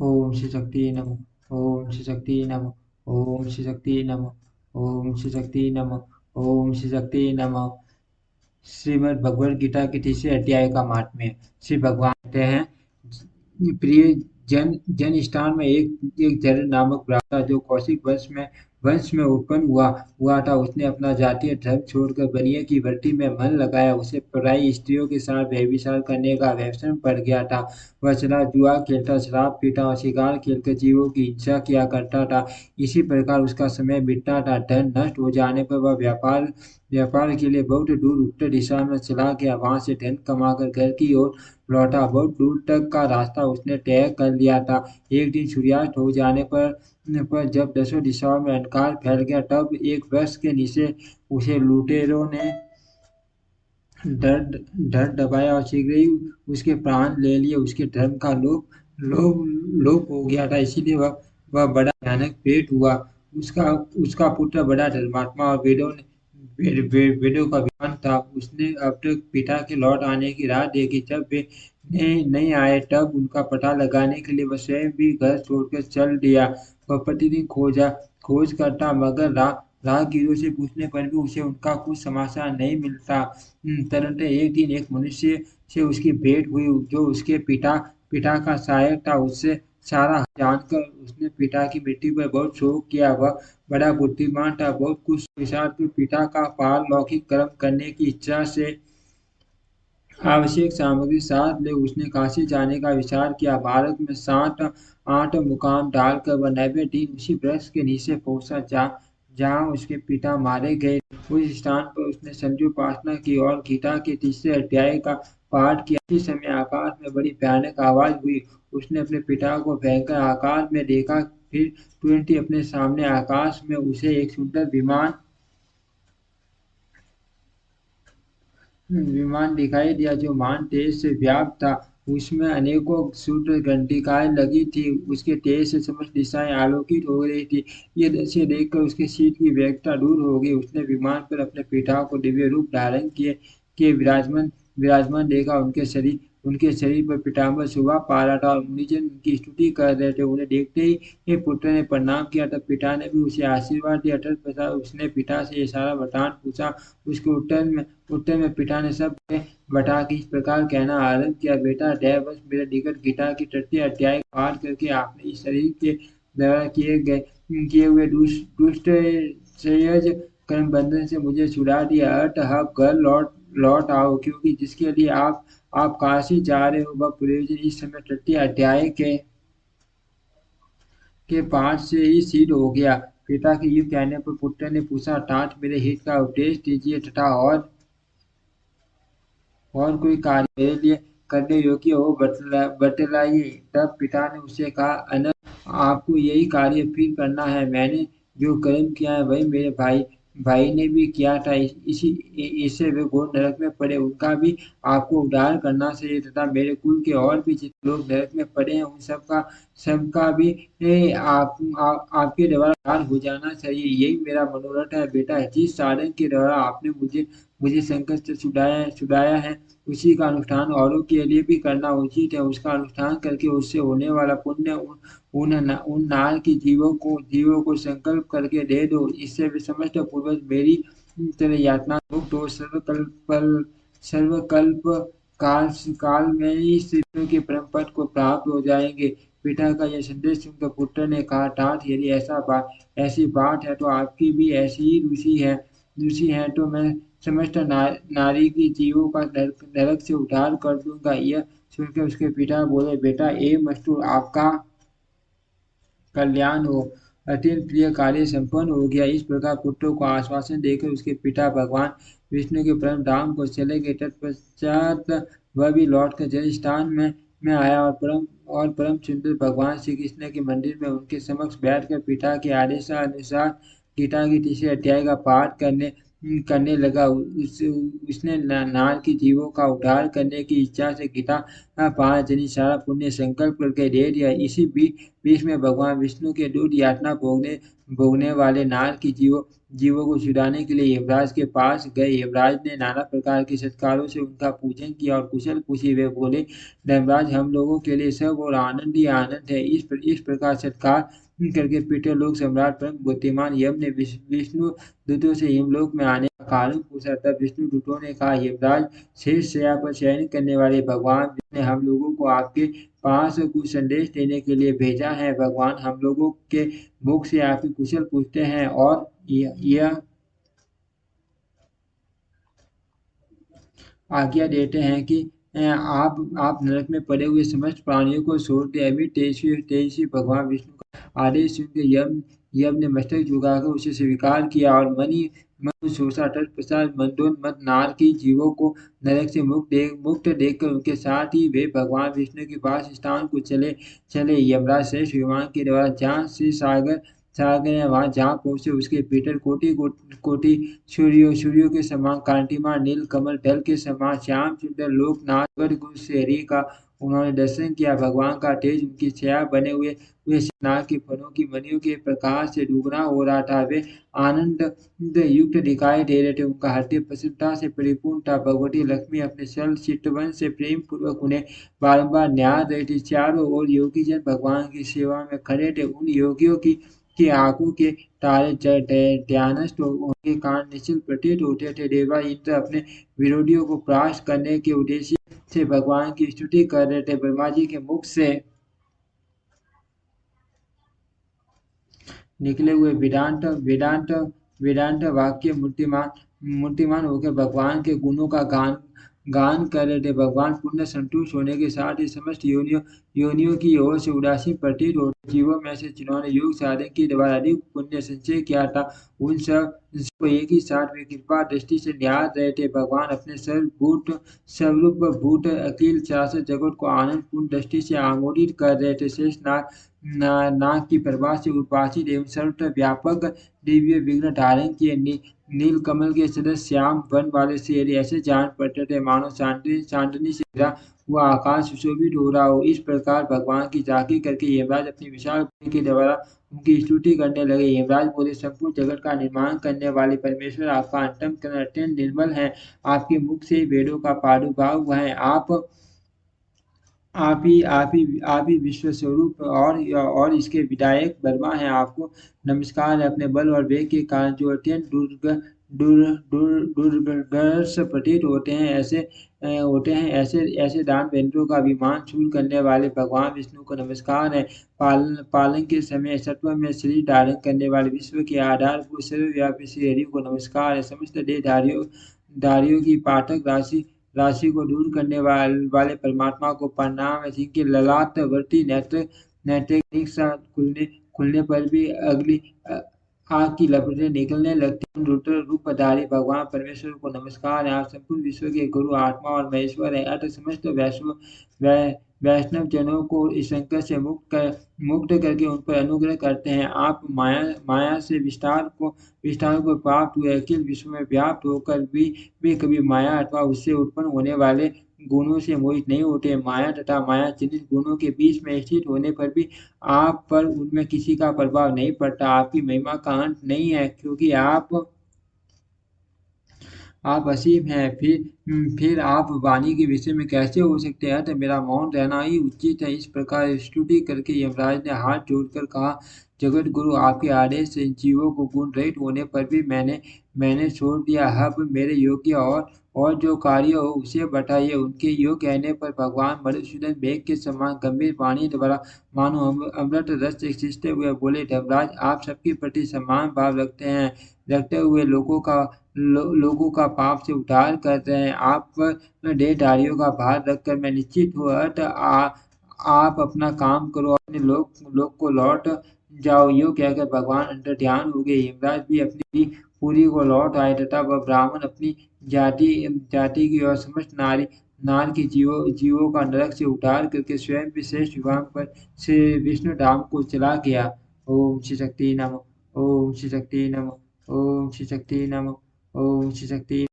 ओम श्री शक्ति नमः। ओम श्री शक्ति नमः। ओम श्री शक्ति नमः। ओम श्री शक्ति नमः। ओम श्री शक्ति नमः। श्रीमद् भगवद गीता के तीसरे अध्याय का महात्म्य। श्री भगवान कहते हैं, प्रिय जन स्थान में एक जर नामक ब्राह्मण था, जो कौशिक वंश में उत्पन्न हुआ था। उसने अपना जातीय धर्म छोड़कर बनिए की वृत्ति में मन लगाया। उसे पराई स्त्रियों के साथ व्यभिचार करने का व्यसन पड़ गया था। वह सदा जुआ खेलता, शराब पीता और शिकार खेलकर जीवों की हिंसा किया करता था। इसी प्रकार उसका समय बीतता था। धन नष्ट हो जाने पर वह व्यापार के लिए बहुत दूर उत्तर दिशा में चला गया। वहां से धन कमाकर घर की ओर लौटा। बहुत दूर तक का रास्ता उसने तय कर लिया था। एक दिन सूर्यास्त हो जाने पर जब दसों दिशाओं में अंधकार फैल गया, तब एक वृक्ष के नीचे उसे लुटेरों ने डर डर दबाया और शीघ्र ही उसके प्राण ले लिए। उसके धर्म का लोभ लोप हो गया था, इसीलिए वह बड़ा भयानक पेट हुआ। उसका उसका पुत्र बड़ा धर्मात्मा और वेदों का विद्वान था। उसने अब तक पिता के लौट आने की राह देखी। जब वे नहीं आए, तब उनका पता लगाने के लिए वह स्वयं भी घर छोड़कर चल दिया। वह प्रतिदिन खोज करता, मगर राहगीरों से पूछने पर भी उसे उनका कुछ समाचार नहीं मिलता। तरन्नुम एक दिन एक मनुष्य से उसकी भेंट हुई, जो उसके पिता का सहायक था। उससे सारा जानकर उसने पिता की मृत्यु पर बहुत शोक किया। वह बड़ा बुद्धिमान था, बहुत कुछ विचार के पिता का पारलौकिक कर्म करने की इच्छा से आवश्यक सामग्री साथ ले उसने काशी जाने का विचार किया। भारत में 7-8 मुकाम डालकर वह 90 दिन उसी वृक्ष के नीचे पहुंचा जहाँ उसके पिता मारे गए। उस स्थान पर उसने संध्योपासना की और गीता के तीसरे अध्याय का पाठ किया। इसी समय आकाश में बड़ी भयानक आवाज हुई। उसने अपने पिता को भयंकर आकार में देखा। फिर तुरंत ही अपने सामने आकाश में उसे एक सुंदर विमान दिखाई दिया, जो महान तेज से व्याप्त था। उसमें अनेकों सूर्य घंटिकाएं लगी थी। उसके तेज से समस्त दिशाएं आलोकित हो रही थी। ये दृश्य देखकर उसके शीत की व्यग्रता दूर हो गई। उसने विमान पर अपने पिता को दिव्य रूप धारण किए विराजमान विराजमान देखा। उनके शरीर पर पीताम्बर शोभा पा रहा था और मुनिजन उनकी स्तुति कर रहे थे। उन्हें देखते ही ये पुत्र ने प्रणाम किया। तब पिता ने भी उसे आशीर्वाद दिया। तत्पश्चात उसने पिता से ये सारा वरदान पूछा। उसके उत्तर में पिता ने सब बता के इस प्रकार कहना आरंभ किया, बेटा, दैववश मेरे निकट गीता के तृतीय अध्याय का पाठ करके आपने इस शरीर के द्वारा किए हुए दुष्ट संयज कर्म बंधन से मुझे छुड़ा दिया। अतः अब घर लौट आओ, क्योंकि जिसके लिए आप काशी जा रहे हो, वह प्रयोजन इस समय तृतीय अध्याय के पाठ से ही सिद्ध हो गया। पिता के युग कहने पर पुत्र ने पूछा, तात मेरे हित का उपदेश दीजिए तथा और कोई कार्य मेरे लिए करने योग्य हो बतलाइए। तब पिता ने उसे कहा, अनंत, आपको यही कार्य फिर करना है। मैंने जो कर्म किया है वही मेरे भाई ने भी किया था। इससे वे घोर नरक में पड़े। उनका भी आपको उद्धार करना चाहिए तथा मेरे कुल के और भी जितने लोग नरक में पड़े हैं उन सबका भी आपके द्वारा उद्धार हो जाना चाहिए। यही मेरा मनोरथ है। बेटा, जिस साधन के द्वारा आपने मुझे संकट से छुड़ाया है, उसी का अनुष्ठान औरों के लिए भी करना उचित है। उसका अनुष्ठान करके उससे होने वाला पुण्य उन नार की जीवों को संकल्प करके दे दो। इससे वे समस्त पूर्वज मेरी तरह यातना मुक्त हो सर्वकल्प काल में ही सिद्धों के परम पद को प्राप्त हो जाएंगे। पिता का यह संदेश सुनकर पुत्र ने कहा, तात, यदि ऐसी बात है तो आपकी भी ऐसी ही रुचि है तो मैं समस्त नारी की जीवों का नरक से उद्धार कर दूंगा। यह सुनकर उसके पिता बोले, बेटा, मस्तु, आपका कल्याण हो। अत्यंत प्रिय कार्य संपन्न हो गया। इस प्रकार पुत्र को आश्वासन देकर उसके पिता भगवान विष्णु के परम धाम को चले गए। तत्पश्चात वह भी लौटकर जल स्थान में आया और परम सुंदर भगवान श्री कृष्ण के मंदिर में उनके समक्ष बैठकर पिता के आदेशानुसार गीता के तीसरे अध्याय का पाठ करने लगा। उसने नार की जीवों का उद्धार करने की इच्छा से गीता 5 जनी सारा पुण्य संकल्प करके दे दिया। इसी बीच में भगवान विष्णु के दूत यातना भोगने भोगने वाले नार की जीवों को छुड़ाने के लिए यमराज के पास गए। यमराज ने नाना प्रकार के सत्कारों से उनका पूजन किया और कुशल पूछी। वे बोले, धर्मराज, हम लोगों के लिए सब और आनंद ही आनंद है। इस प्रकार सत्कार करके पीटे लोक सम्राट परम बुद्धिमान यम ने विष्णु दूतों से यमलोक में आने का कारण पूछा। तब विष्णु दूतों ने कहा, यमराज, शेष शैया पर शयन करने वाले भगवान ने हम लोगों को आपके पास कुछ संदेश देने के लिए भेजा है। भगवान हम लोगों के मुख से आपकी कुशल पूछते हैं और यह आज्ञा देते हैं कि आप नरक में पड़े हुए समस्त प्राणियों को छोड़ दें। अभी तेजस्वी भगवान विष्णु का आदेश सुनकर यम ने मस्तक झुकाकर उसे स्वीकार किया और मन सोचा तत्पश्चात मंदोन्मत्त नार की जीवों को नरक से मुक्त देखकर उनके साथ ही वे भगवान विष्णु के पास स्थान को चले। यमराज श्रेष्ठ विमान के द्वारा जहाँ से सागर है वहां जहाँ पहुंचे उसके भीतर कोटि कोटि सूर्यों के समान कांतिमान नील कमल दल के समान श्याम सुंदर लोकनाथ गुरु श्री का उन्होंने दर्शन किया। भगवान का तेज उनकी छाया बने हुए नाग के फलों की मणियों के प्रकाश से दुगना हो रहा था। वे आनंद युक्त दिखाई दे रहे थे। उनका हृदय प्रसन्नता से परिपूर्ण था। भगवती लक्ष्मी अपने सरल चितवन से प्रेम पूर्वक उन्हें बारंबार न्याय रही थी। चारों ओर योगी जन भगवान की सेवा में खड़े थे। उन योगियों की आंखों के तारे ध्यानस्थ उनके कान निश्चल प्रतीत होते थे। देवा इंद्र अपने विरोधियों को परास्त करने के उद्देश्य से भगवान की स्तुति कर रहे थे। ब्रह्मा जी के मुख से निकले हुए वेदांत वाक्य मूर्तिमान होकर भगवान के गुणों का गान कर रहे थे। भगवान पुण्य संतुष्ट होने के साथ ही समस्त योनियों की ओर से उदासीन प्रतीत होते जीवों में से जिन्होंने योग साधन के द्वारा अधिक पुण्य संचय किया था, उन सब को एक ही साथ वे कृपा दृष्टि से न्याय रहे थे। भगवान अपने सर्वरूप भूत अखिल चराचर जगत को आनंद पूर्ण दृष्टि से आमोदित कर रहे थे। शेष नाग की प्रभा से उद्भासित एवं सर्वत्र व्यापक दिव्य विघ्न धारण किए नील कमल के सदस्य श्याम वन वाले शेर ऐसे जान पड़ते थे मानो चांदनी से घिरा हुआ आकाश सुशोभित हो रहा हो। इस प्रकार भगवान की झांकी करके यमराज अपनी विशाल बुद्धि के द्वारा उनकी स्तुति करने लगे। यमराज बोले, संपूर्ण जगत का निर्माण करने वाले परमेश्वर, आपका अंतःकरण अत्यंत निर्मल है। आपके मुख से वेदों का प्रादुर्भाव हुआ है। आप ही विश्व स्वरूप और इसके विधायक वर्मा हैं। आपको नमस्कार है। अपने बल और वेग के कारण जो अत्यंत दुर्गर्ष प्रतीत होते हैं ऐसे दानवेंद्रों का अभिमान छूल करने वाले भगवान विष्णु को नमस्कार है। पालन के समय सत्व में शरीर धारण करने वाले विश्व के आधारभूत सर्वव्यापी श्री हरि को नमस्कार है। समस्त देहधारियों की पाठक राशि को दूर करने वाले परमात्मा को प्रणाम है। जिनके ललाटवर्ती नेत्र खुलने पर भी अगली आग की लपटें निकलने लगती हैं। रुद्र रूपधारी भगवान परमेश्वर को नमस्कार है। आप संपूर्ण विश्व के गुरु आत्मा और महेश्वर है। अतः समस्त वैष्णव जनों को इस संकट से मुक्त करके उन पर अनुग्रह करते हैं। आप माया से विस्तार को प्राप्त हुए अखिल विश्व में व्याप्त होकर भी कभी माया अथवा उससे उत्पन्न होने वाले गुणों से मोहित नहीं होते। माया तथा माया चिन्हित गुणों के बीच में स्थित होने पर भी आप पर उनमें किसी का प्रभाव नहीं पड़ता। आपकी महिमा का अंत नहीं है, क्योंकि आप असीम हैं। फिर आप वाणी के विषय में कैसे हो सकते हैं? तो मेरा मौन रहना ही उचित है। इस प्रकार स्तुति करके यमराज ने हाथ जोड़कर कहा, जगत गुरु, आपके आदेश से जीवों को गुण रहित होने पर भी मैंने छोड़ दिया। अब मेरे योग्य और जो कार्य हो उसे बताइए। उनके योग कहने पर भगवान मधुसूदन मेघ के समान गंभीर वाणी द्वारा मानो अमृत रस से सिंचते हुए बोले, धर्मराज, आप सबके प्रति समान भाव रखते हुए लोगों का पाप से उद्धार कर रहे हैं। आप पर देहधारियों का भार रखकर मैं निश्चित हूँ। आप अपना काम करो, अपने लोग को लौट जाओ। यो कहकर भगवान अंतर ध्यान हो गए। यमराज भी अपनी पुरी को लौट आए तथा वह ब्राह्मण अपनी जाति की और समस्त नार के जीवों का नरक से उद्धार करके स्वयं भी श्रेष्ठ विमान पर से विष्णु धाम को चला गया। ओम श्री शक्ति नमः। ओम श्री शक्ति नमः। ओम श्री शक्ति नमः। ओम श्री शक्ति